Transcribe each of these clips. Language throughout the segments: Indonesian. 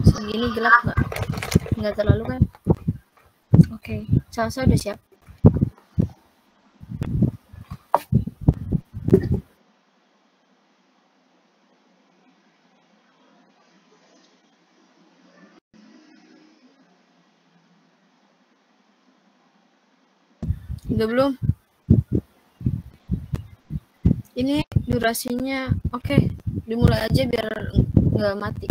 Segini gelap nggak? Nggak terlalu kan? Oke, Salsa udah siap. Udah belum? Ini durasinya oke, dimulai aja biar nggak mati.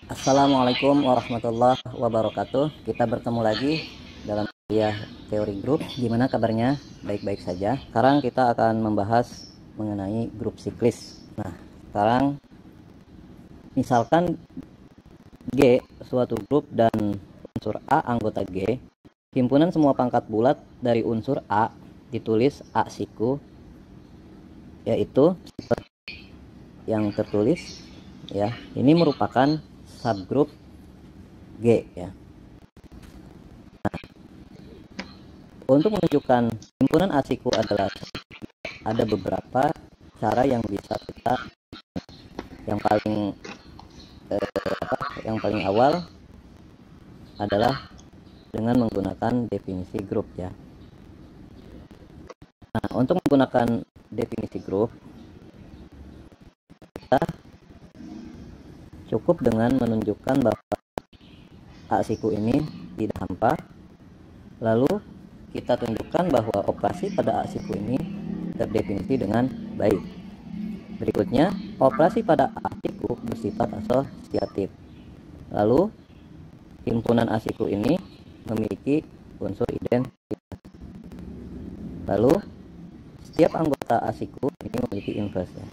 Assalamualaikum warahmatullahi wabarakatuh. Kita bertemu lagi dalam kuliah teori grup. Gimana kabarnya? Baik-baik saja. Sekarang kita akan membahas mengenai grup siklis. Nah, sekarang misalkan G suatu grup dan unsur A anggota G, himpunan semua pangkat bulat dari unsur A ditulis A siku, yaitu seperti yang tertulis ya. Ini merupakan subgrup G ya. Untuk menunjukkan himpunan asiku adalah ada beberapa cara yang bisa kita yang paling awal adalah dengan menggunakan definisi grup ya. Nah, untuk menggunakan definisi grup kita cukup dengan menunjukkan bahwa asiku ini tidak hampa, lalu kita tunjukkan bahwa operasi pada asiku ini terdefinisi dengan baik. Berikutnya, operasi pada asiku bersifat asosiatif. Lalu, himpunan asiku ini memiliki unsur identitas. Lalu, setiap anggota asiku ini memiliki inverse.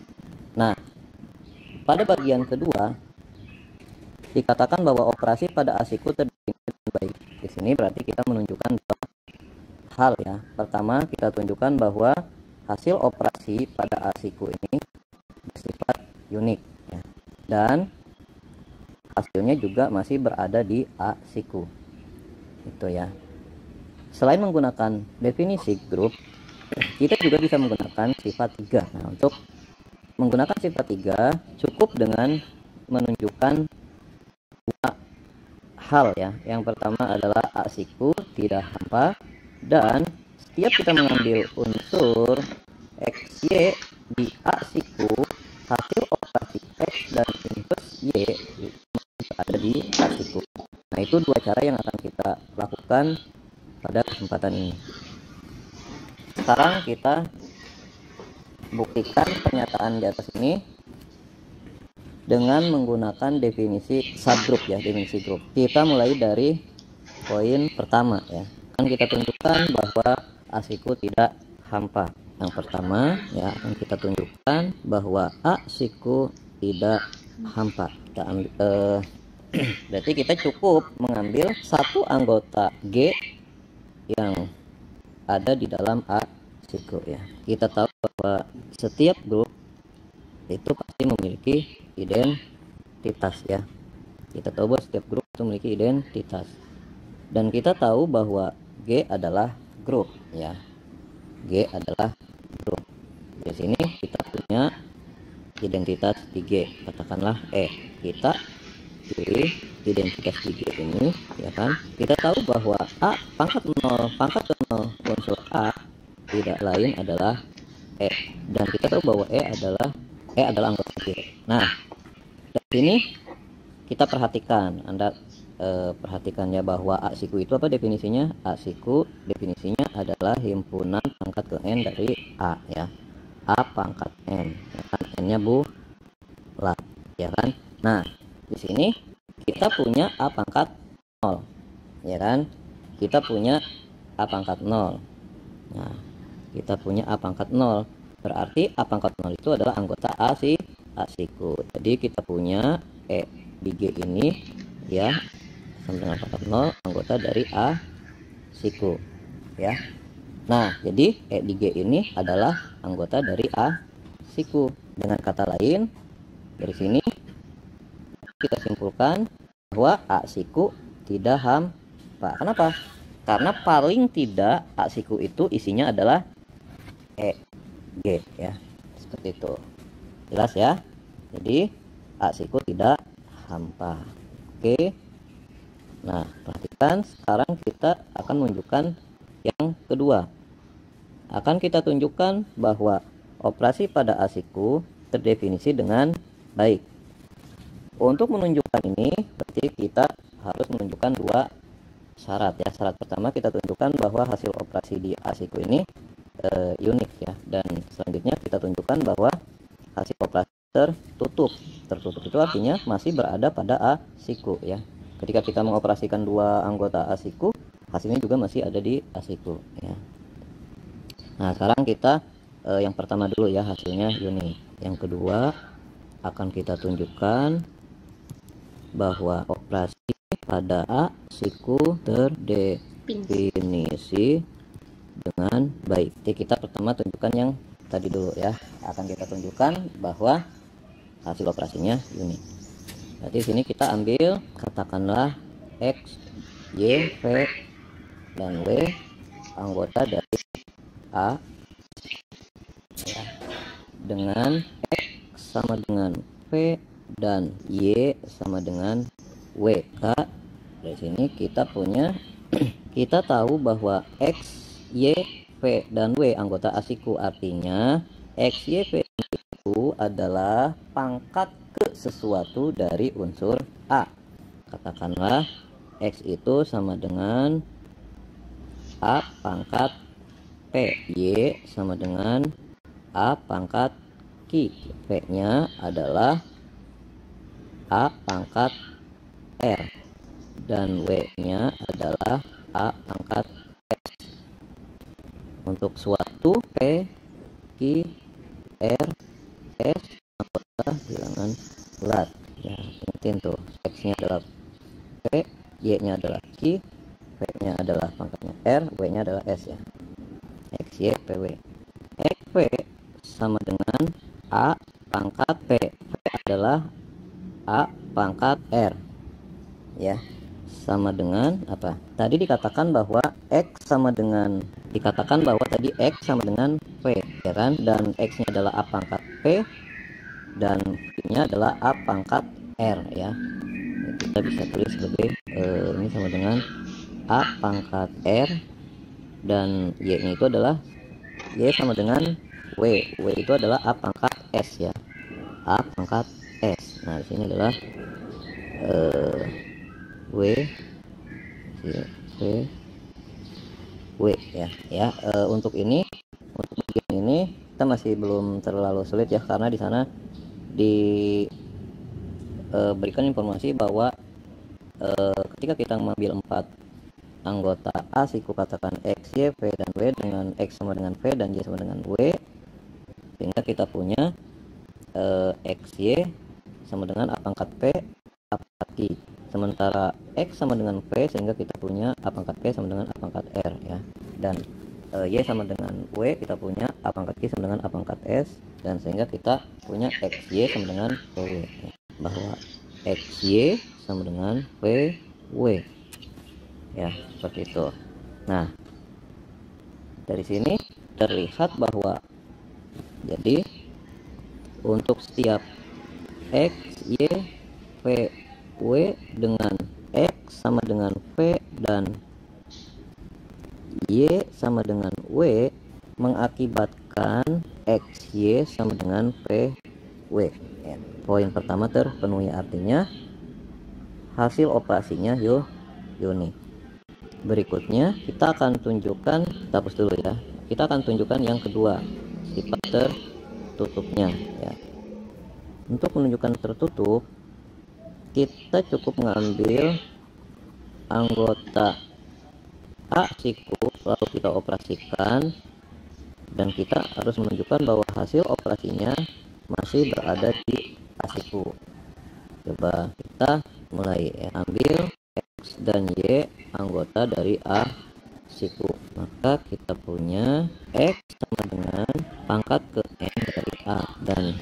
Nah, pada bagian kedua, dikatakan bahwa operasi pada asiku terdefinisi dengan baik. Di sini berarti kita menunjukkan dua hal ya. Pertama, kita tunjukkan bahwa hasil operasi pada asiku ini bersifat unik ya. Dan hasilnya juga masih berada di A siku. Itu ya. Selain menggunakan definisi grup, kita juga bisa menggunakan sifat 3. Nah, untuk menggunakan sifat 3 cukup dengan menunjukkan dua hal ya. Yang pertama adalah A siku tidak hampa, dan setiap kita mengambil unsur XY di A siku, hasil operasi X dan inverse Y ada di A siku. Nah, itu dua cara yang akan kita lakukan pada kesempatan ini. Sekarang kita buktikan pernyataan di atas ini dengan menggunakan definisi subgroup ya, definisi grup. Kita mulai dari poin pertama ya. Akan kita tunjukkan bahwa asiku tidak hampa. Yang pertama ya, akan kita tunjukkan bahwa asiku tidak hampa. Kita ambil, berarti kita cukup mengambil satu anggota G yang ada di dalam A siku ya. Kita tahu bahwa setiap grup itu pasti memiliki identitas ya. Kita tahu bahwa setiap grup itu memiliki identitas. Dan kita tahu bahwa G adalah grup ya. G adalah grup. Di sini kita punya identitas di G, katakanlah E. Kita pilih identitas di G ini ya kan. Kita tahu bahwa A pangkat 0 unsur A tidak lain adalah E, dan kita tahu bahwa E adalah anggota G. Nah, dari sini kita perhatikan, Anda perhatikan ya, bahwa A siku itu apa definisinya? A siku definisinya adalah himpunan pangkat ke N dari A ya. A pangkat N, ya kan? N-nya bulat, ya kan? Nah, di sini kita punya A pangkat 0, ya kan? Kita punya A pangkat 0. Nah, kita punya A pangkat 0. Berarti A pangkat 0 itu adalah anggota A siku. Jadi kita punya E di G ini ya, sama dengan pangkat 0, anggota dari A siku ya. Nah, jadi E di G ini adalah anggota dari A siku. Dengan kata lain, dari sini kita simpulkan bahwa A siku tidak hampa. Kenapa? Karena paling tidak A siku itu isinya adalah E, G ya. Seperti itu. Jelas ya? Jadi A siku tidak hampa. Oke. Nah, perhatikan sekarang kita akan menunjukkan yang kedua. Akan kita tunjukkan bahwa operasi pada A siku terdefinisi dengan baik. Untuk menunjukkan ini, berarti kita harus menunjukkan dua syarat ya. Syarat pertama kita tunjukkan bahwa hasil operasi di A siku ini unik ya. Dan selanjutnya kita tunjukkan bahwa hasil operasi tertutup. Tertutup itu artinya masih berada pada A siku ya. Ketika kita mengoperasikan dua anggota A siku, hasilnya juga masih ada di A siku ya. Nah, sekarang kita yang pertama dulu ya, hasilnya unik. Yang kedua akan kita tunjukkan bahwa operasi pada A siku terdefinisi dengan baik. Jadi kita pertama tunjukkan yang tadi dulu ya. Akan kita tunjukkan bahwa hasil operasinya unik. Jadi sini kita ambil katakanlah X, Y, V, dan W anggota dari A ya, dengan X sama dengan V dan Y sama dengan W. Dari sini kita punya kita tahu bahwa X, Y, V, dan W anggota A siku, artinya X, Y, V itu adalah pangkat ke sesuatu dari unsur A. Katakanlah X itu sama dengan A pangkat P, Y sama dengan A pangkat Q, V-nya adalah A pangkat R, dan W-nya adalah A pangkat S. Untuk suatu P, Q, R, S anggota bilangan bulat ya. Ingetin tuh, X-nya adalah P, Y-nya adalah Q, V-nya adalah pangkatnya R, W-nya adalah S ya. X, Y, P, W. X, V sama dengan A pangkat P. V adalah A pangkat R ya. Sama dengan apa? Tadi dikatakan bahwa X sama dengan tadi X sama dengan V ya kan, dan X-nya adalah A pangkat P dan V-nya adalah A pangkat R ya. Kita bisa tulis sebagai ini sama dengan A pangkat R, dan Y-nya itu adalah Y sama dengan W. W itu adalah A pangkat S ya. A pangkat S. Nah, di sini adalah W ya. Untuk bagian ini kita masih belum terlalu sulit ya, karena di sana diberikan informasi bahwa ketika kita mengambil 4 anggota A siku, katakan X, Y, V, dan W, dengan X sama dengan V dan Y sama dengan W, sehingga kita punya X, Y sama dengan A pangkat P, A pangkat Q. Sementara X sama dengan V, sehingga kita punya A pangkat P sama dengan A pangkat R ya. Dan Y sama dengan W, kita punya A pangkat Q sama dengan A pangkat S, dan sehingga kita punya X, Y sama dengan W ya. Bahwa X, Y sama dengan V, W ya, seperti itu. Nah, dari sini terlihat bahwa jadi untuk setiap X, Y, V, W dengan X sama dengan V dan Y sama dengan W mengakibatkan X, Y sama dengan V, W ya. Poin pertama terpenuhi, artinya hasil operasinya unik. Berikutnya kita akan tunjukkan, kita hapus dulu ya. Kita akan tunjukkan yang kedua, sifat tertutupnya ya. Untuk menunjukkan tertutup, kita cukup mengambil anggota A siku lalu kita operasikan, dan kita harus menunjukkan bahwa hasil operasinya masih berada di A siku. Coba kita mulai ya. Ambil X dan Y anggota dari A siku, maka kita punya X sama dengan pangkat ke M dari A, dan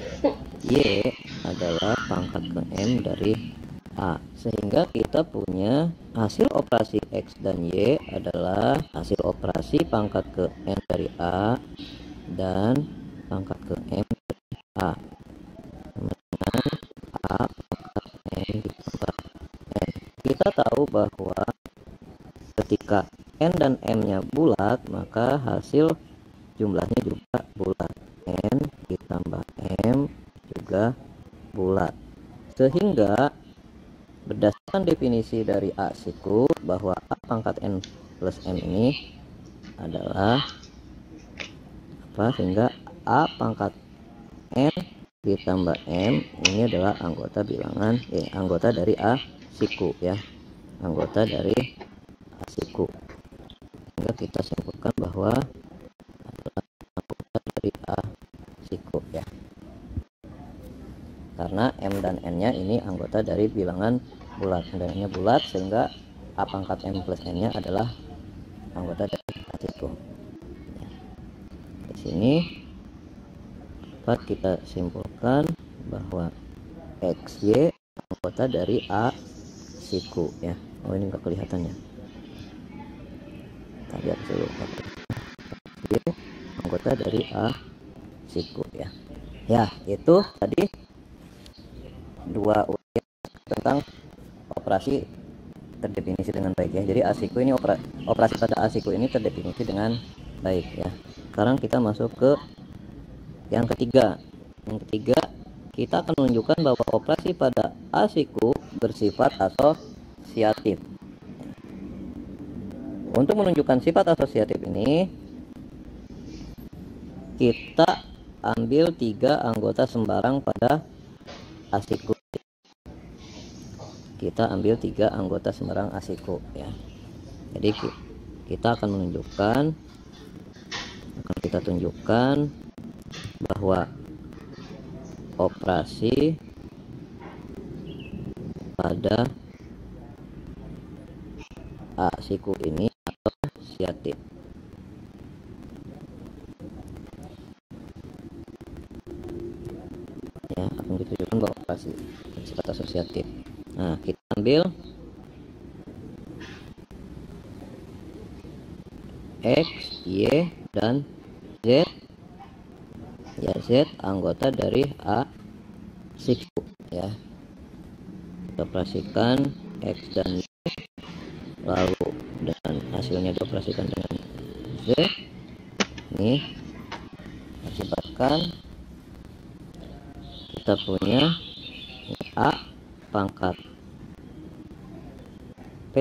Y adalah pangkat ke M dari A, sehingga kita punya hasil operasi X dan Y adalah hasil operasi pangkat ke N dari A dan pangkat ke M dari A, sama dengan A pangkat N ditambah N. Kita tahu bahwa ketika N dan M-nya bulat, maka hasil jumlahnya juga bulat. N ditambah M juga bulat. Sehingga berdasarkan definisi dari A siku bahwa A pangkat N plus M ini adalah apa? Sehingga A pangkat N ditambah M ini adalah anggota bilangan anggota dari A siku ya. Anggota dari A siku. Sehingga kita simpulkan bahwa adalah anggota dari A siku ya. Karena M dan N-nya ini anggota dari bilangan bulat. M dan N-nya bulat, sehingga A pangkat M plus N-nya adalah anggota dari A siku. Ya. Di sini dapat kita simpulkan bahwa XY anggota dari A siku ya. Oh, ini enggak kelihatannya. Tadi aku dulu. XY anggota dari A siku ya. Ya, itu tadi dua tentang operasi terdefinisi dengan baik ya. Jadi asiku ini operasi pada asiku ini terdefinisi dengan baik ya. Sekarang kita masuk ke yang ketiga. Yang ketiga, kita akan menunjukkan bahwa operasi pada asiku bersifat asosiatif. Untuk menunjukkan sifat asosiatif ini, kita ambil 3 anggota sembarang pada asiku. Kita ambil 3 anggota sembarang asiku ya. Jadi kita akan kita tunjukkan bahwa operasi pada asiku ini asosiatif. Ya, akan ditunjukkan bahwa operasi bersifat asosiatif. Nah, kita ambil X, Y, dan Z. Ya, Z anggota dari A siku ya. Kita operasikan X dan Y, lalu dan hasilnya dioperasikan dengan Z. Ini akibatkan kita punya A pangkat P,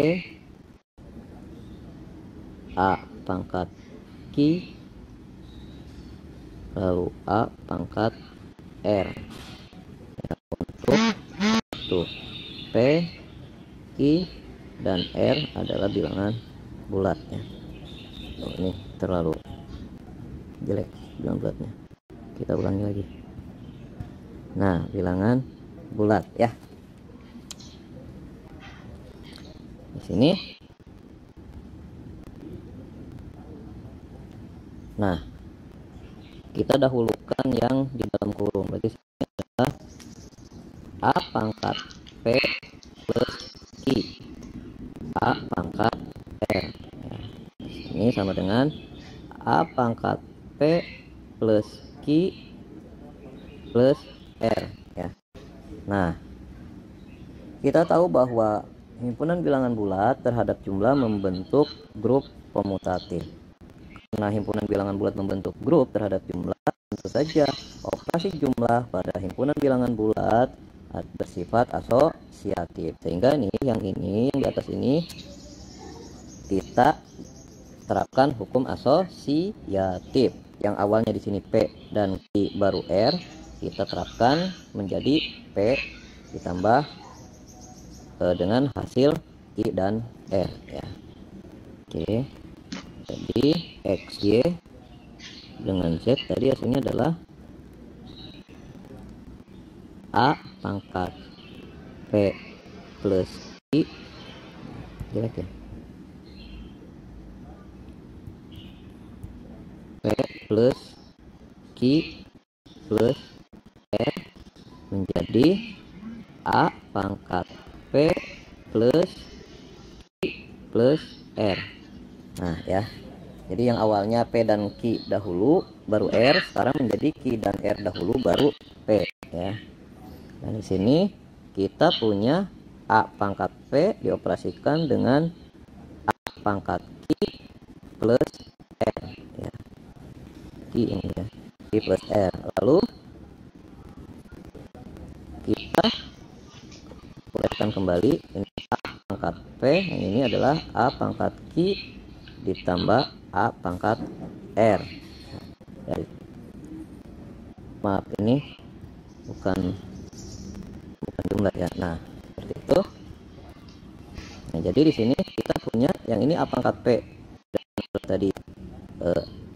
A pangkat Q, lalu A pangkat R ya, untuk P, Q, dan R adalah bilangan bulat ya. Oh, ini terlalu jelek bilangan bulatnya, kita ulangi lagi. Nah, bilangan bulat ya. Di sini. Nah, kita dahulukan yang di dalam kurung. Berarti ini adalah A pangkat P plus Q, A pangkat R ya. Ini sama dengan A pangkat P plus Q plus R ya. Nah, kita tahu bahwa himpunan bilangan bulat terhadap jumlah membentuk grup komutatif. Karena himpunan bilangan bulat membentuk grup terhadap jumlah, tentu saja operasi jumlah pada himpunan bilangan bulat bersifat asosiatif. Sehingga yang di atas ini kita terapkan hukum asosiatif. Yang awalnya di sini P dan Q baru R, kita terapkan menjadi P ditambah dengan hasil Q dan R ya. Oke. Jadi XY dengan Z tadi hasilnya adalah A pangkat P plus Q, jelek ya, P plus Q plus R menjadi A pangkat P plus Q plus R. Nah ya, jadi yang awalnya P dan Q dahulu baru R, sekarang menjadi Q dan R dahulu baru P ya. Dan di sini kita punya A pangkat P dioperasikan dengan A pangkat Q plus R ya. Q ini ya, Q plus R. Lalu kita bolehkan kembali ini A pangkat P, yang ini adalah A pangkat Q ditambah A pangkat R. Jadi, maaf, ini bukan jumlah ya. Nah, seperti itu. Nah, jadi di sini kita punya yang ini A pangkat P dan tadi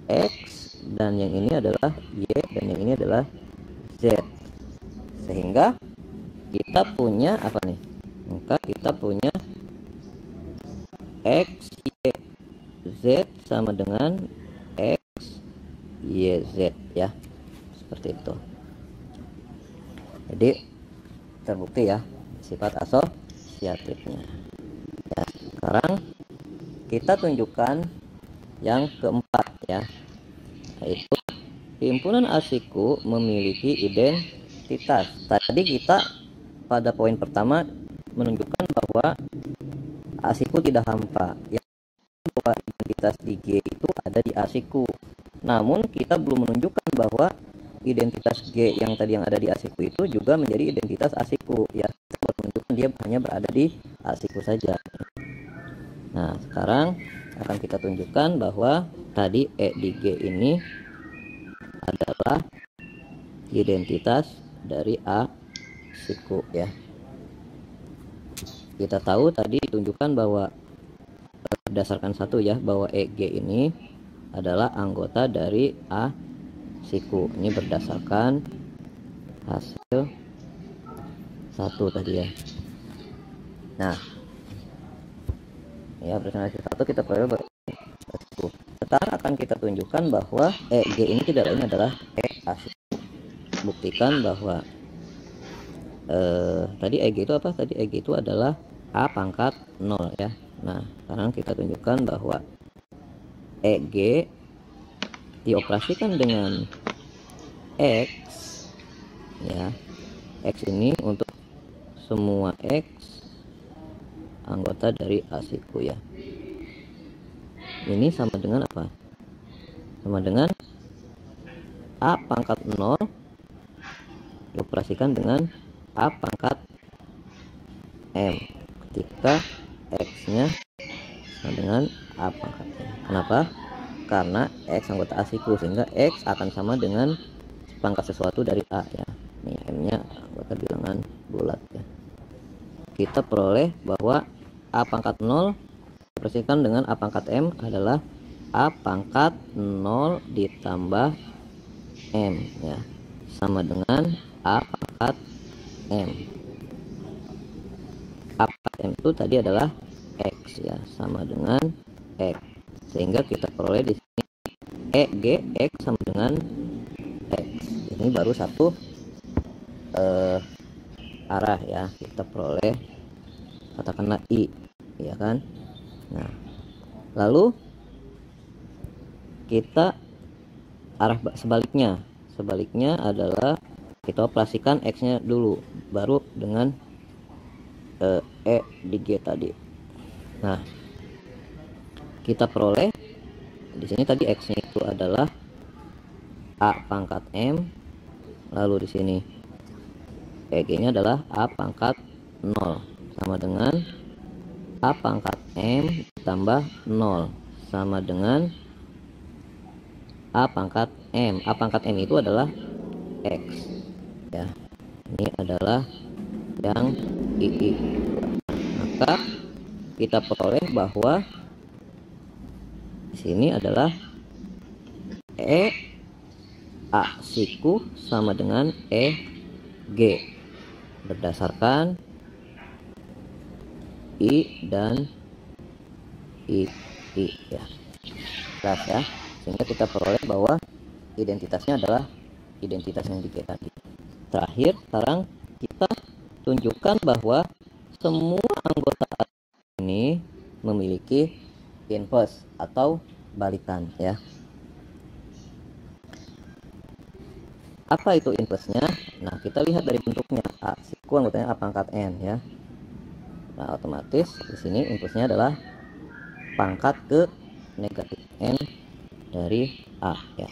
X, dan yang ini adalah Y, dan yang ini adalah Z. Sehingga kita punya apa nih? Maka kita punya X, Y, Z sama dengan X, Y, Z ya. Seperti itu. Jadi terbukti ya sifat asosiatifnya. Ya, sekarang kita tunjukkan yang keempat ya, yaitu himpunan asiku memiliki identitas. Tadi kita pada poin pertama menunjukkan bahwa asiku tidak hampa, ya, bahwa identitas di G itu ada di asiku. Namun kita belum menunjukkan bahwa identitas G yang tadi yang ada di asiku itu juga menjadi identitas asiku ya. Kita baru menunjukkan dia hanya berada di asiku saja. Nah, sekarang akan kita tunjukkan bahwa tadi E di G ini adalah identitas dari asiku ya. Kita tahu tadi ditunjukkan bahwa berdasarkan satu ya, bahwa EG ini adalah anggota dari asiku. Ini berdasarkan hasil satu tadi ya. Nah, ya berdasarkan hasil satu kita peroleh asiku. Sekarang akan kita tunjukkan bahwa EG ini tidak lain adalah E asiku. Buktikan bahwa tadi EG itu apa? Tadi EG itu adalah A pangkat 0 ya. Nah, sekarang kita tunjukkan bahwa EG dioperasikan dengan X ya. X ini untuk semua X anggota dari asiku ya. Ini sama dengan apa? Sama dengan A pangkat 0 dioperasikan dengan A pangkat M ketika X-nya sama dengan A pangkat M. Kenapa? Karena X anggota asiku, sehingga X akan sama dengan pangkat sesuatu dari A ya. Ini M-nya anggota bilangan bulat ya. Kita peroleh bahwa A pangkat 0 dioperasikan dengan A pangkat M adalah A pangkat 0 ditambah M ya, sama dengan A pangkat M. A pangkat M itu tadi adalah X ya, sama dengan X, sehingga kita peroleh di sini EG X sama dengan X. Ini baru satu arah ya, kita peroleh katakanlah I ya kan. Nah, lalu kita arah sebaliknya adalah kita operasikan X-nya dulu, baru dengan E di G tadi. Nah, kita peroleh di sini tadi X-nya itu adalah A pangkat M, lalu di sini EG-nya adalah A pangkat 0 sama dengan A pangkat M tambah 0 sama dengan A pangkat M. A pangkat M itu adalah X ya. Ini adalah yang II. Maka kita peroleh bahwa di sini adalah E asiku sama dengan EG berdasarkan I dan II ya. Jelas ya. Sehingga kita peroleh bahwa identitasnya adalah identitas yang di G tadi. Terakhir, sekarang kita tunjukkan bahwa semua anggota A ini memiliki inverse atau balikan ya. Apa itu inverse-nya? Nah, kita lihat dari bentuknya. A siku anggotanya A pangkat N ya. Nah, otomatis di sini inverse-nya adalah pangkat ke negatif N dari A ya.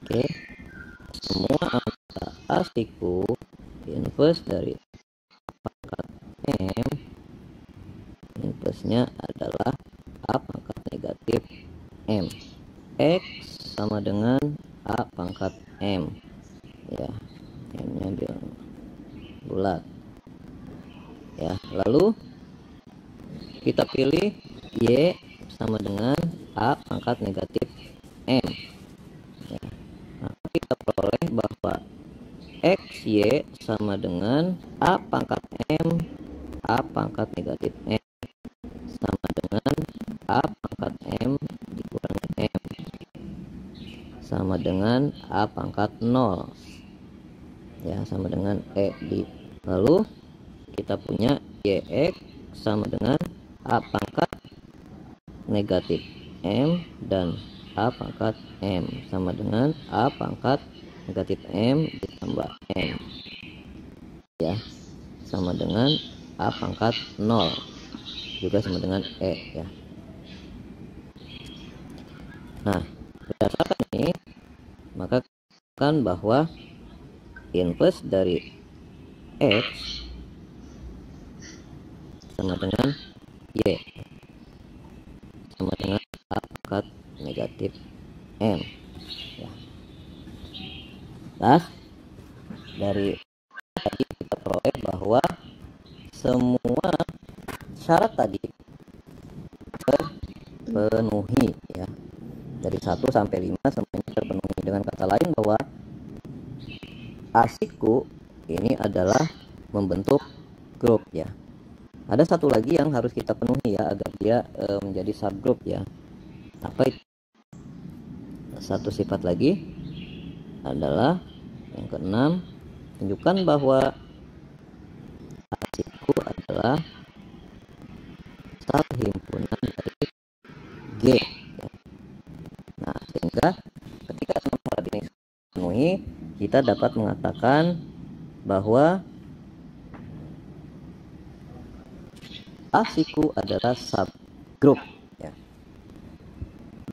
Oke. Semua anggota A siku inverse dari pangkat M, inverse-nya adalah A pangkat negatif M. X sama dengan A pangkat M ya, M-nya bilang bulat ya. Lalu kita pilih Y sama dengan A pangkat negatif M ya. Nah, kita peroleh bahwa XY sama dengan A pangkat M A pangkat negatif M sama dengan A pangkat M dikurangi M sama dengan A pangkat 0 ya, sama dengan E di. Lalu kita punya YX sama dengan A pangkat negatif M dan A pangkat M sama dengan A pangkat negatif M ditambah M ya, sama dengan A pangkat 0 juga sama dengan E ya. Nah, berdasarkan ini maka kan bahwa inverse dari X sama dengan Y sama dengan A pangkat negatif M ya. Nah, dari tadi kita peroleh bahwa semua syarat tadi terpenuhi ya. Dari 1 sampai 5 semuanya terpenuhi. Dengan kata lain bahwa A-siku ini adalah membentuk grup ya. Ada satu lagi yang harus kita penuhi ya agar dia menjadi subgroup ya. Apa itu? Satu sifat lagi adalah yang keenam, tunjukkan bahwa A-siku adalah subhimpunan dari G ya. Nah, sehingga ketika semua syarat ini dipenuhi, kita dapat mengatakan bahwa A-siku adalah subgroup ya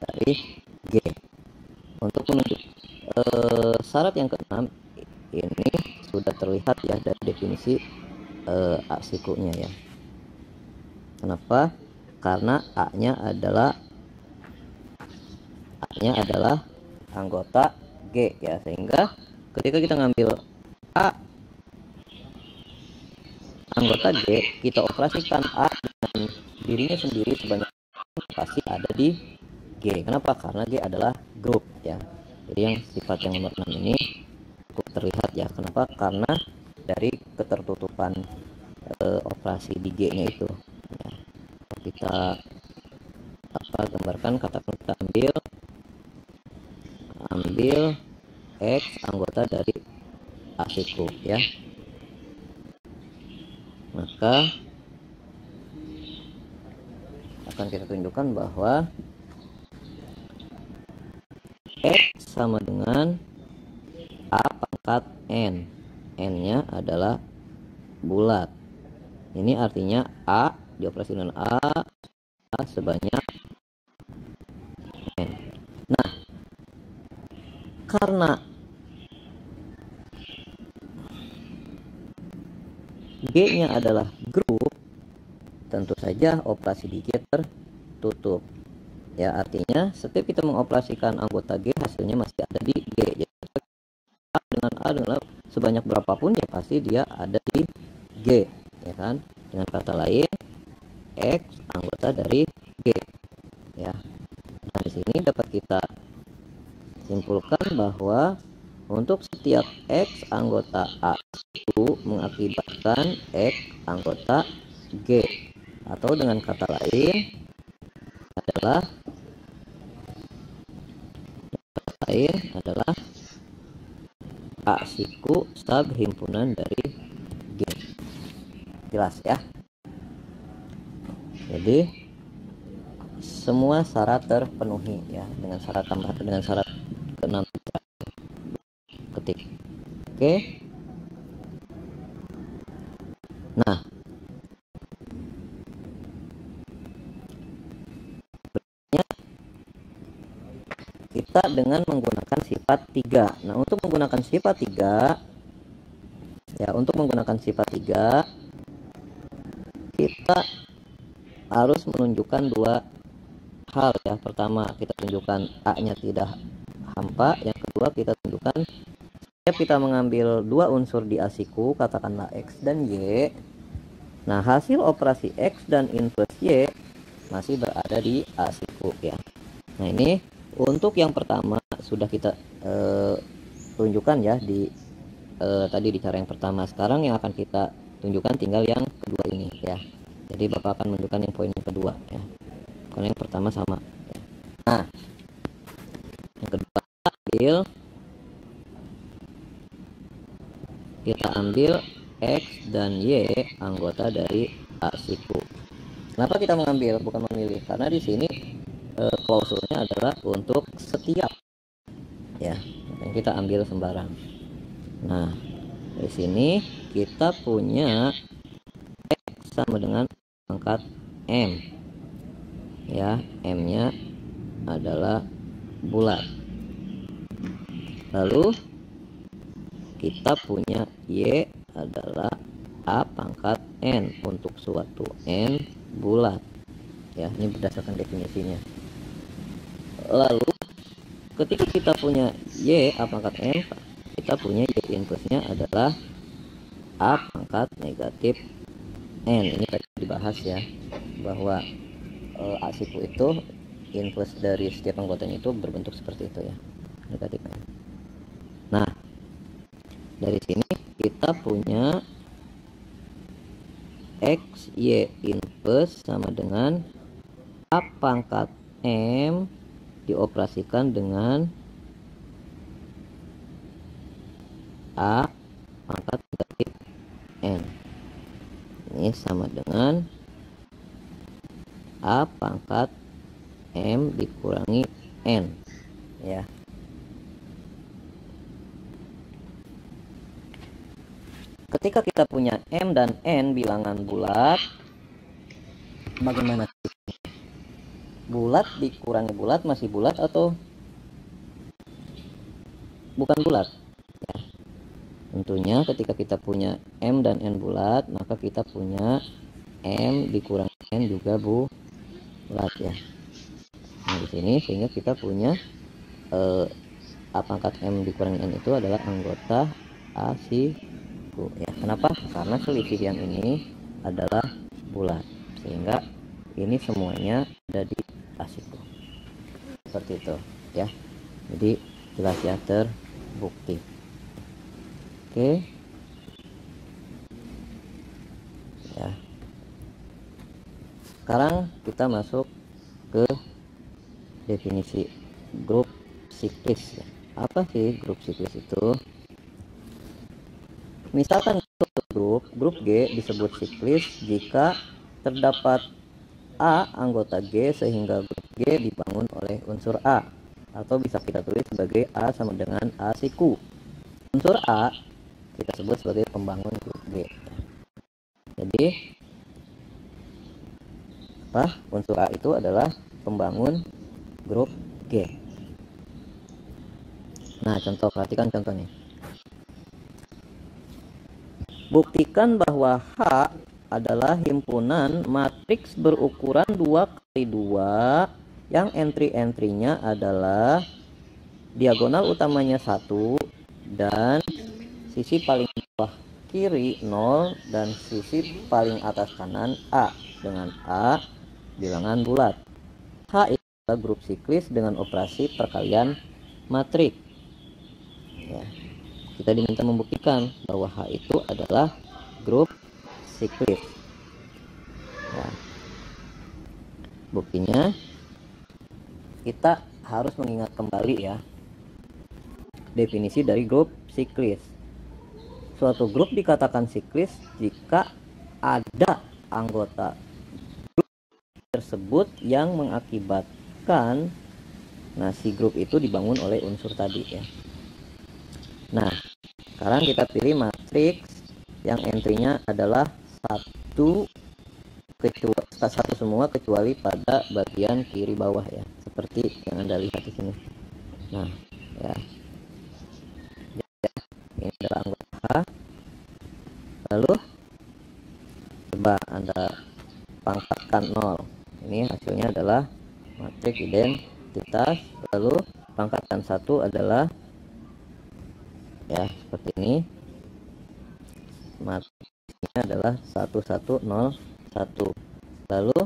dari G. Untuk menunjuk syarat yang keenam ini sudah terlihat ya dari definisi A-sikunya ya. Kenapa? Karena A-nya adalah anggota G ya, sehingga ketika kita ngambil A anggota G, kita operasikan A dengan dirinya sendiri sebanyak pasti ada di G. Kenapa? Karena G adalah grup ya. Jadi yang sifat yang nomor 6 ini cukup terlihat ya. Kenapa? Karena dari ketertutupan operasi di G-nya itu ya. Kita gambarkan, katakan kita ambil X anggota dari A-siku ya. Maka akan kita tunjukkan bahwa X sama dengan A pangkat N. N-nya adalah bulat. Ini artinya A dioperasi dengan A sebanyak N. Nah, karena G-nya adalah grup, tentu saja operasi di G tertutup. Ya, artinya setiap kita mengoperasikan anggota G, hasilnya masih ada di G. Jadi A dengan sebanyak berapapun ya pasti dia ada di G, ya kan? Dengan kata lain, X anggota dari G. Ya. Nah, di sini dapat kita simpulkan bahwa untuk setiap X anggota A itu mengakibatkan X anggota G, atau dengan kata lain adalah A-siku subhimpunan dari G. Jelas ya? Jadi semua syarat terpenuhi ya, dengan syarat tambahan, dengan syarat ke-6 ketik. Oke. Nah, kita dengan menggunakan sifat 3. Nah, untuk menggunakan sifat 3 ya, kita harus menunjukkan dua hal ya. Pertama, kita tunjukkan A-nya tidak hampa. Yang kedua, kita tunjukkan setiap kita mengambil dua unsur di A siku, katakanlah X dan Y. Nah, hasil operasi X dan inverse Y masih berada di A siku ya. Nah, ini untuk yang pertama sudah kita tunjukkan ya di tadi di cara yang pertama. Sekarang yang akan kita tunjukkan tinggal yang kedua ini ya. Jadi Bapak akan menunjukkan yang poin yang kedua ya. Karena yang pertama sama ya. Nah, yang kedua kita ambil X dan Y anggota dari A siku. Kenapa kita mengambil bukan memilih? Karena di sini klausulnya adalah untuk setiap ya, yang kita ambil sembarang. Nah, di sini kita punya X sama dengan pangkat M ya, M-nya adalah bulat. Lalu kita punya Y adalah A pangkat N untuk suatu N bulat ya, ini berdasarkan definisinya. Lalu ketika kita punya Y A pangkat N, kita punya Y inverse-nya adalah A pangkat negatif N. Ini tadi dibahas ya, bahwa A siku itu inverse dari setiap anggotanya itu berbentuk seperti itu ya, negatif N. Nah, dari sini kita punya X Y inverse sama dengan A pangkat M dioperasikan dengan A pangkat negatif N. Ini sama dengan A pangkat M dikurangi N ya. Ketika kita punya M dan N bilangan bulat, bagaimana? Bulat dikurangi bulat masih bulat atau bukan bulat ya? Tentunya ketika kita punya M dan N bulat, maka kita punya M dikurangi N juga bulat ya. Nah, di sini sehingga kita punya A pangkat M dikurangi N itu adalah anggota A siku ya. Kenapa? Karena selisih yang ini adalah bulat, sehingga ini semuanya ada di A siku. Seperti itu ya. Jadi jelas ya, terbukti. Oke ya. Sekarang kita masuk ke definisi grup siklis ya. Apa sih grup siklis itu? Misalkan grup G disebut siklis jika terdapat A anggota G sehingga grup G dibangun oleh unsur A, atau bisa kita tulis sebagai A sama dengan A siku. Unsur A kita sebut sebagai pembangun grup G. Jadi unsur A itu adalah pembangun grup G. Nah, contoh, perhatikan contohnya. Buktikan bahwa H adalah himpunan matriks berukuran 2x2 yang entry-entrynya adalah diagonal utamanya 1 dan sisi paling bawah kiri 0 dan sisi paling atas kanan A dengan A bilangan bulat. H adalah grup siklis dengan operasi perkalian matriks. Ya, kita diminta membuktikan bahwa H itu adalah grup siklis. Ya. Buktinya kita harus mengingat kembali ya definisi dari grup siklis. Suatu grup dikatakan siklis jika ada anggota grup tersebut yang mengakibatkan si grup itu dibangun oleh unsur tadi ya. Nah, sekarang kita pilih matriks yang entry-nya adalah satu semua kecuali pada bagian kiri bawah ya, seperti yang Anda lihat di sini. Nah, ya. Ini adalah anggota H. Lalu coba Anda pangkatkan 0. Ini hasilnya adalah matriks identitas. Lalu pangkatkan 1 adalah ya seperti ini. Matriksnya adalah 1101. Lalu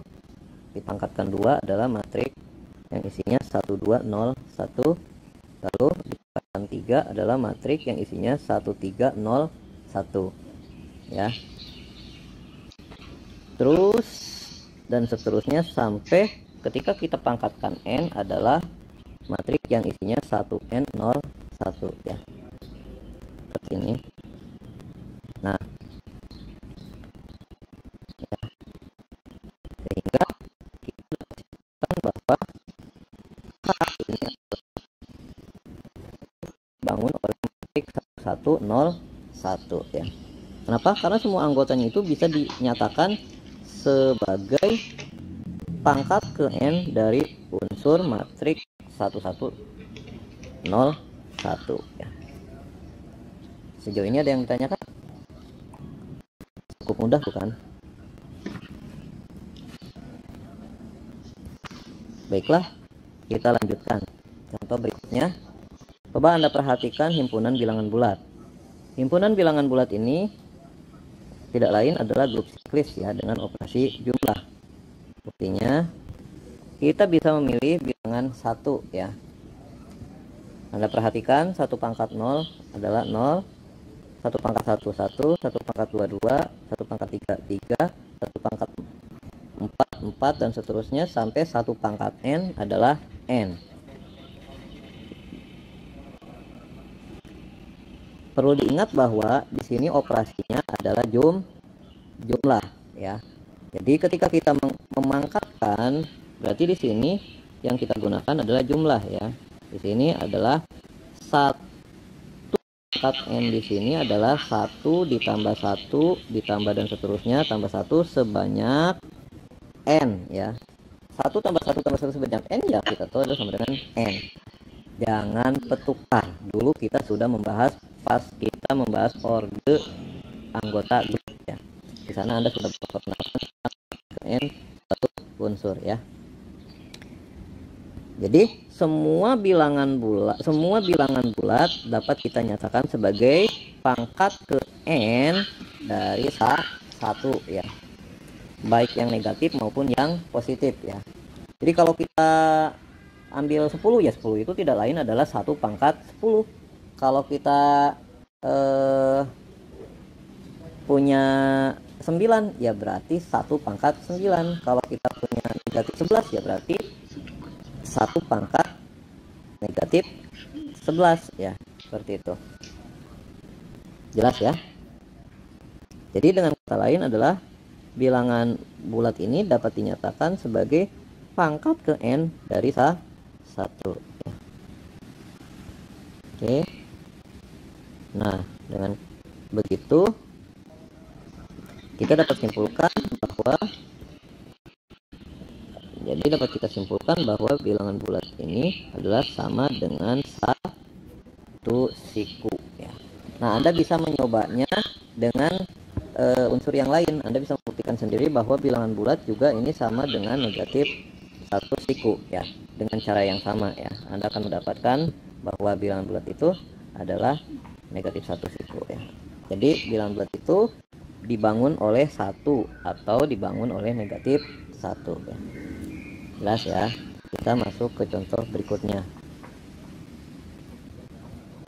dipangkatkan 2 adalah matriks yang isinya 1201. Lalu dipangkatkan 3 adalah matriks yang isinya 1301 ya. Terus dan seterusnya sampai ketika kita pangkatkan n adalah matriks yang isinya 1n01 ya. Seperti ini. Nah, ya. Sehingga kita dapat bahwa H ini bangun oleh matriks 1101 ya. Kenapa? Karena semua anggotanya itu bisa dinyatakan sebagai pangkat ke n dari unsur matriks 1101 ya. Sejauh ini ada yang ditanyakan? Cukup mudah bukan? Baiklah, kita lanjutkan. Contoh berikutnya. Coba Anda perhatikan himpunan bilangan bulat. Himpunan bilangan bulat ini tidak lain adalah grup siklis ya, dengan operasi jumlah. Buktinya kita bisa memilih bilangan 1 ya. Anda perhatikan 1 pangkat 0 adalah 0, 1 pangkat 1 1, 1 pangkat 2 2, 1 pangkat 3 3, 1 pangkat 4 4 dan seterusnya sampai 1 pangkat n adalah n. Perlu diingat bahwa di sini operasinya adalah jumlah ya. Jadi ketika kita memangkatkan, berarti di sini yang kita gunakan adalah jumlah ya. Di sini adalah 1 pangkat n, di sini adalah 1 ditambah 1 ditambah dan seterusnya tambah 1 sebanyak n ya. 1 tambah 1 tambah 1 sebanyak n ya kita tahu adalah sama dengan n. Jangan petukar. Dulu kita sudah membahas pas kita membahas orde anggota grup ya. Di sana Anda sudah berkenalan n satu unsur ya. Jadi semua bilangan bulat dapat kita nyatakan sebagai pangkat ke n dari 1 ya. Baik yang negatif maupun yang positif ya. Jadi kalau kita ambil 10 ya, 10 itu tidak lain adalah 1 pangkat 10. Kalau kita punya 9 ya berarti 1 pangkat 9. Kalau kita punya negatif 11 ya berarti 1 pangkat negatif 11 ya. Seperti itu. Jelas ya? Jadi dengan kata lain adalah bilangan bulat ini dapat dinyatakan sebagai pangkat ke n dari 1 ya. Oke. Nah, dengan begitu kita dapat simpulkan bahwa bilangan bulat ini adalah sama dengan 1 siku ya. Nah, Anda bisa menyobanya dengan unsur yang lain. Anda bisa membuktikan sendiri bahwa bilangan bulat juga ini sama dengan negatif 1 siku ya, dengan cara yang sama ya. Anda akan mendapatkan bahwa bilangan bulat itu adalah negatif 1 siku ya. Jadi bilangan bulat itu dibangun oleh 1 atau dibangun oleh negatif 1 ya. Jelas ya. Kita masuk ke contoh berikutnya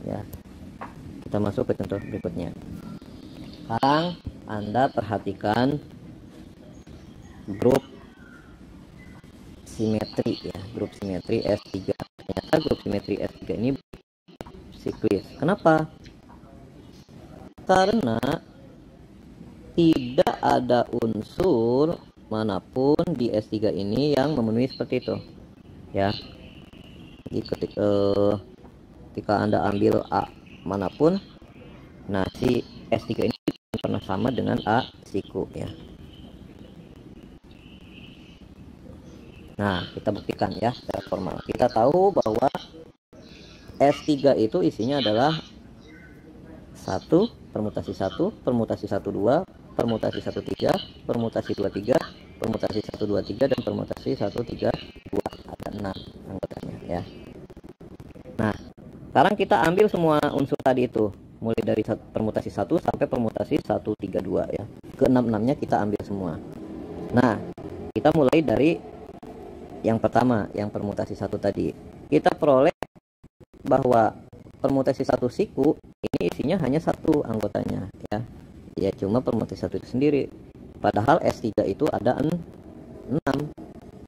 ya. Kita masuk ke contoh berikutnya. Sekarang Anda perhatikan grup simetri ya, grup simetri S3. Ternyata grup simetri S3 ini siklis. Kenapa? Karena tidak ada unsur manapun di S3 ini yang memenuhi seperti itu ya. Jadi ketika Anda ambil A manapun, nah si S3 ini pernah sama dengan A siku ya. Nah, kita buktikan ya secara formal. Kita tahu bahwa S3 itu isinya adalah 1, permutasi 1, permutasi 12, permutasi 13, permutasi 23, permutasi 123, dan permutasi 132. Ada 6 anggotanya ya. Nah, sekarang kita ambil semua unsur tadi itu, mulai dari permutasi 1 sampai permutasi 132 ya. Ke-6-6-nya kita ambil semua. Nah, kita mulai dari yang pertama, yang permutasi 1 tadi. Kita peroleh bahwa permutasi 1 siku ini isinya hanya 1 anggotanya ya. Ya cuma permutasi 1 itu sendiri. Padahal S3 itu ada 6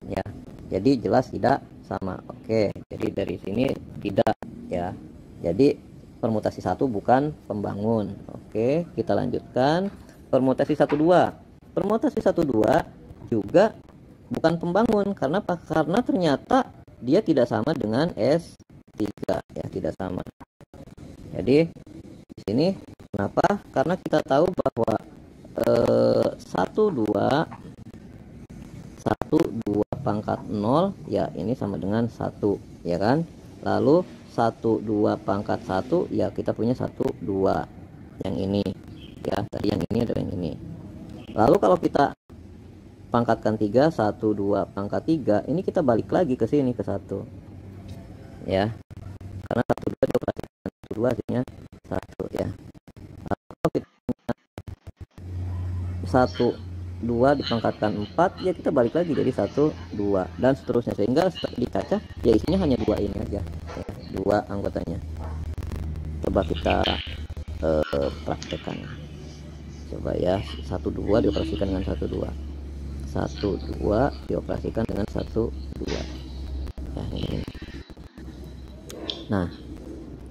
ya. Jadi jelas tidak sama. Oke, jadi dari sini tidak ya. Jadi permutasi 1 bukan pembangun. Oke, kita lanjutkan. Permutasi 12. Permutasi 12 juga bukan pembangun. Karena apa? Karena ternyata dia tidak sama dengan S3 ya, tidak sama. Jadi di sini kenapa? Karena kita tahu bahwa 12 pangkat 0 ya ini sama dengan 1 ya kan. Lalu 12 pangkat 1 ya kita punya 12 yang ini ya. Tadi yang ini ada yang ini. Lalu kalau kita pangkatkan 3, 12 pangkat 3, ini kita balik lagi ke sini ke 1 ya. Karena 12 dioperasikan 12 hasilnya 1 ya. Kalau kita 12 dipangkatkan 4 ya kita balik lagi jadi 12 dan seterusnya, sehingga dicacah ya isinya hanya 2 ini aja ya, 2 anggotanya. Coba kita praktekkan. Coba ya, 12 dioperasikan dengan 12, 12 dioperasikan dengan 12 ya, ini. Nah,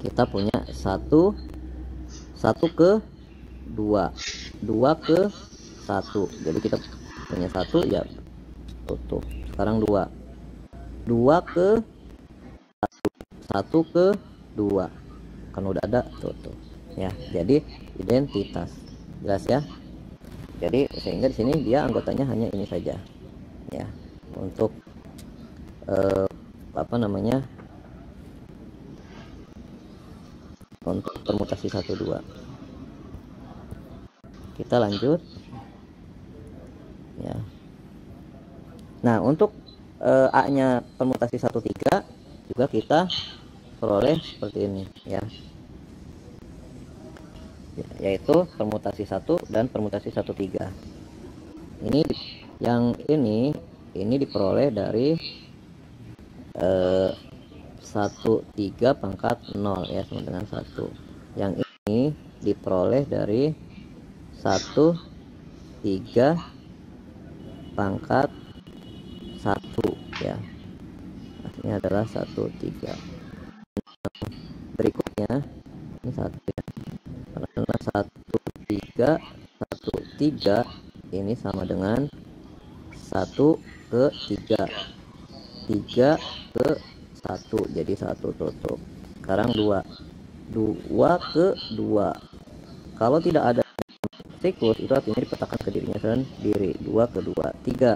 kita punya 1 ke 2, 2 ke 1. Jadi kita punya 1 ya tutup. Sekarang 2 ke 1 ke 2 kan udah ada tutup ya. Jadi identitas. Jelas ya. Jadi sehingga di sini dia anggotanya hanya ini saja ya. Untuk untuk permutasi 12. Kita lanjut ya. Nah, untuk A-nya permutasi 13 juga kita peroleh seperti ini ya. Yaitu permutasi 1 dan permutasi 13. Ini yang ini diperoleh dari 13 pangkat 0 ya, sama dengan 1. Yang ini diperoleh dari 13 pangkat 1 ya. Hasilnya adalah 13. Berikutnya ini 1 ya. Karena 13 ini sama dengan 1 ke 3, 3 ke 1 jadi 1 tutup. Sekarang 2 ke 2. Kalau tidak ada siklus itu artinya dipetakan ke dirinya sendiri. 2 ke 2, 3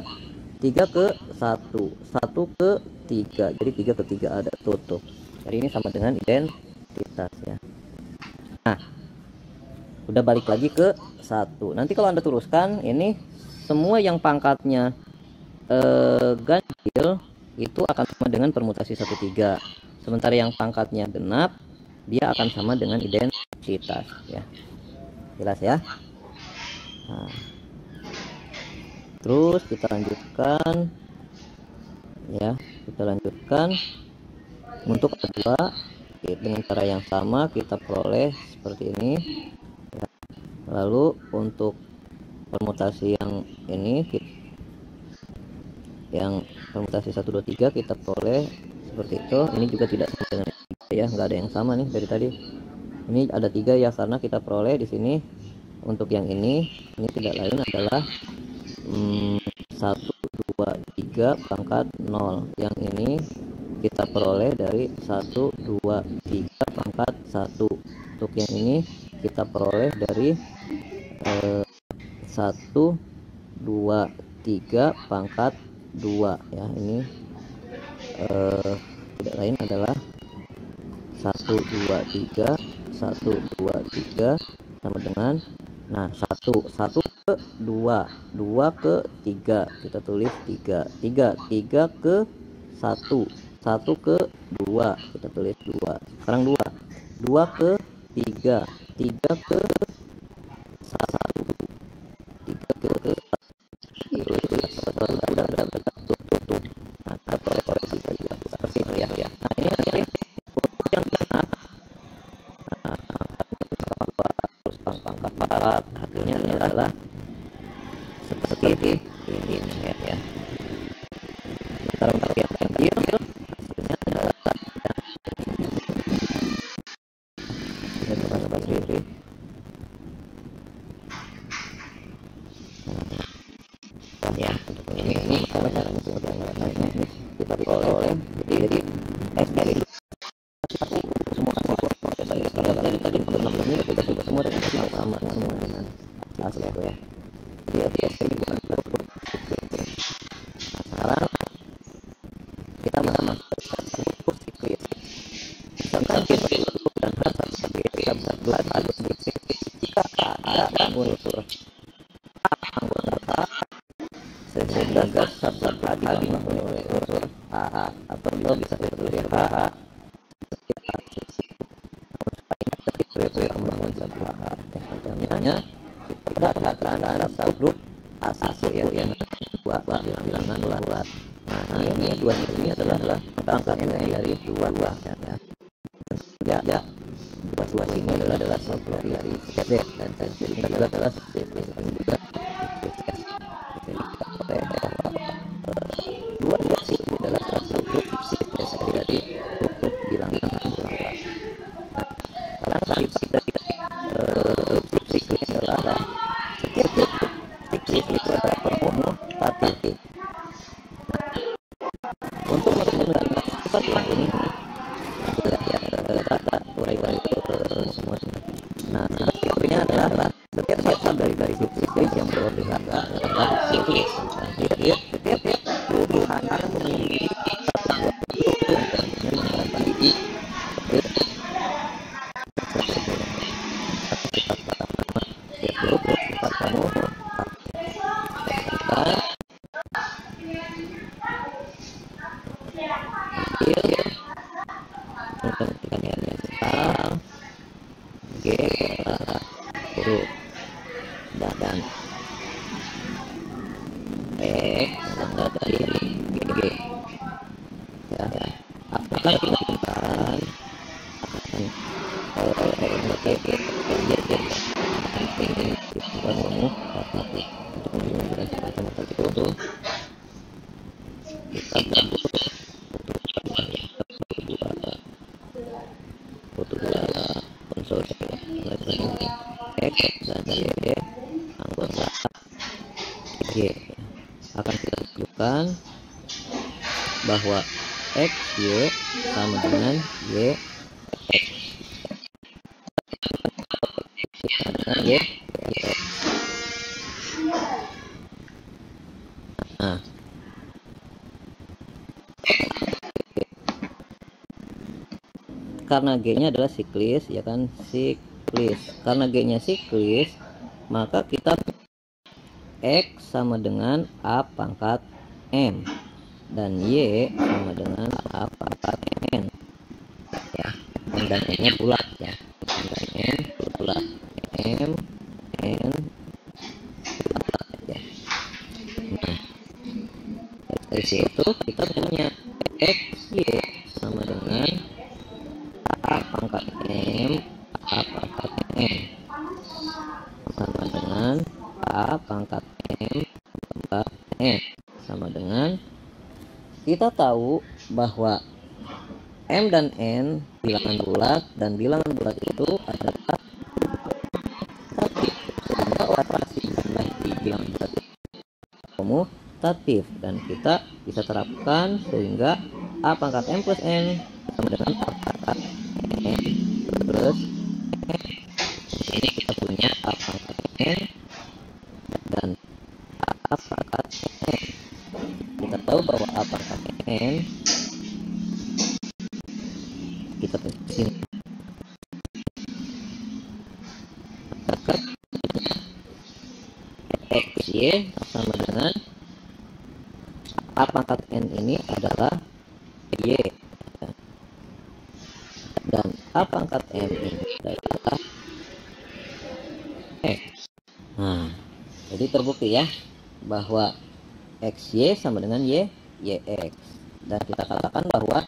ke 1, 1 ke 3, jadi 3 ke 3 ada tutup. Jadi ini sama dengan identitas ya. Nah, udah balik lagi ke 1. Nanti kalau Anda teruskan ini semua yang pangkatnya ganjil itu akan sama dengan permutasi 13. Sementara yang pangkatnya genap dia akan sama dengan identitas ya. Jelas ya. Nah, terus kita lanjutkan ya, kita lanjutkan untuk A2 dengan cara yang sama kita peroleh seperti ini ya. Lalu untuk permutasi yang ini yang permutasi 123 kita peroleh seperti itu. Ini juga tidak sama dengan ya, nggak ada yang sama nih dari tadi. Ini ada 3 ya, karena kita peroleh di sini untuk yang ini tidak lain adalah 1, 2, 3 pangkat 0. Yang ini kita peroleh dari 1, 2, 3 pangkat 1. Untuk yang ini kita peroleh dari 1, 2, 3 pangkat 2 ya. Ini tidak lain adalah 1, 2, 3 1, 2, 3 sama dengan 1 ke 2 ke 3 kita tulis 3 ke 1 ke 2 kita tulis 2. Sekarang 2 ke 3 ke 1 3 ke 1 tutup. Nah, koreksi saja seperti itu ya. Nah, ini yang pangkat 4 hasilnya adalah seperti ini ya. Taruh yang kecil hasilnya adalah seperti ini. Ya, ini cara mengukurnya ini kita peroleh jadi SL semua tadi ini kita semua sama dengan hasil itu ya. Dia bukan sekarang kita mengukur siklus tentang dan rasa kita bisa belajar jika ada unsur anggota sehingga gas tadi oleh unsur A atau bisa ditulis A membangun sebuah contohnya kita katakan subgrup A1 yang dua bilangan bulat. Nah, ini dua ini adalah pangkat dari dua ya. Dua ini adalah subgrup dari Z dan ini adalah Z juga dua ini adalah subgrup Z dari untuk bilangan bulat. Nah, sekarang kita siklus adalah setiap siklus itu adalah permutatif. Untuk menggunakan sifat ini sudah ya data urai semua. Nah, berikutnya adalah setiap dari siklus yang berbeda adalah siklus. Setiap tuduhan memiliki satu buah yang memiliki dan dari GG ya. Apakah kita lakukan butuh unsur X dan Y anggota Y. Akan kita tunjukkan bahwa X Y sama dengan Y dengan Y. Nah, karena G-nya adalah siklis ya kan, siklis. Karena G-nya siklis, maka kita X sama dengan A pangkat M dan Y sama dengan A pangkat N ya. M dan N-nya bulat ya. M dan N bulat. M N bulat ya. Nah, dari situ kita punya X Y sama dengan A pangkat M A pangkat N sama dengan A pangkat M tambah N sama dengan, kita tahu bahwa M dan N bilangan bulat dan bilangan bulat itu adalah operasi di bilangan bulat kuantitatif, dan kita bisa terapkan sehingga A pangkat M plus N sama dengan A pangkat N plus N. Ini kita punya A pangkat N dan A pangkat N. Kita tahu bahwa A pangkat N kita tulis sini, maka XY sama dengan A pangkat N ini adalah Y, dan A pangkat M ini adalah X. Nah, jadi terbukti ya bahwa XY sama dengan YX, dan kita katakan bahwa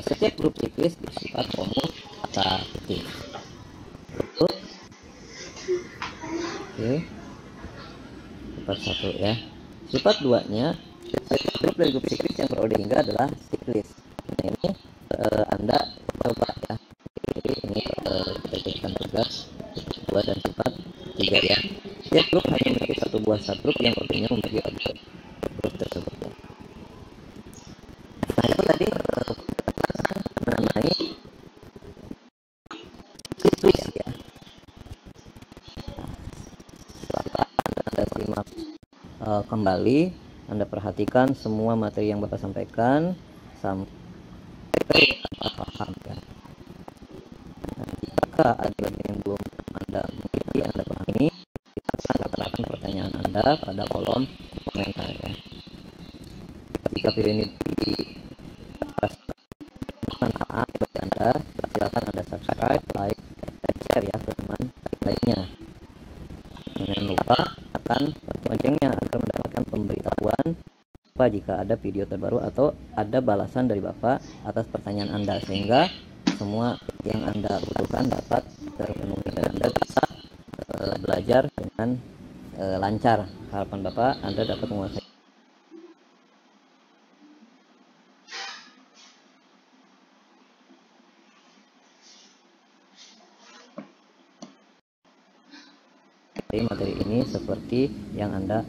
setiap grup siklis bersifat komutatif. Betul? Oke. Sifat 1 ya. Sifat 2-nya, grup dari grup siklis yang berode hingga adalah siklis. Nah, ini Anda coba ya. Jadi ini kita jadikan tugas 2 dan sifat 3 ya. Setiap grup hanya memiliki satu buah subgrup yang ordenya membagi objek grup tersebut ya. Nah, itu tadi mengenai siklus ya. Silakan Anda simak kembali, Anda perhatikan semua materi yang Bapak sampaikan sampai Anda paham ya. Nah, jika ada bagian yang belum Anda mengerti, Anda pahami, Anda terapkan pertanyaan Anda pada kolom komentar ya. Jika video ini bermanfaat bagi Anda, silakan Anda subscribe, like, dan share ya ke teman lainnya. Jangan lupa tekan loncengnya agar mendapatkan pemberitahuan jika ada video terbaru atau ada balasan dari Bapak atas pertanyaan Anda, sehingga semua yang Anda butuhkan dapat terpenuhi dan Anda bisa belajar dengan lancar. Harapan Bapak Anda dapat menguasai materi ini seperti yang Anda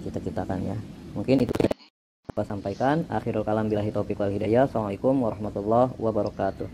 cita-citakan ya. Mungkin itu yang Bapak sampaikan. Akhirul kalam billahi taufiq wal hidayah. Assalamualaikum warahmatullahi wabarakatuh.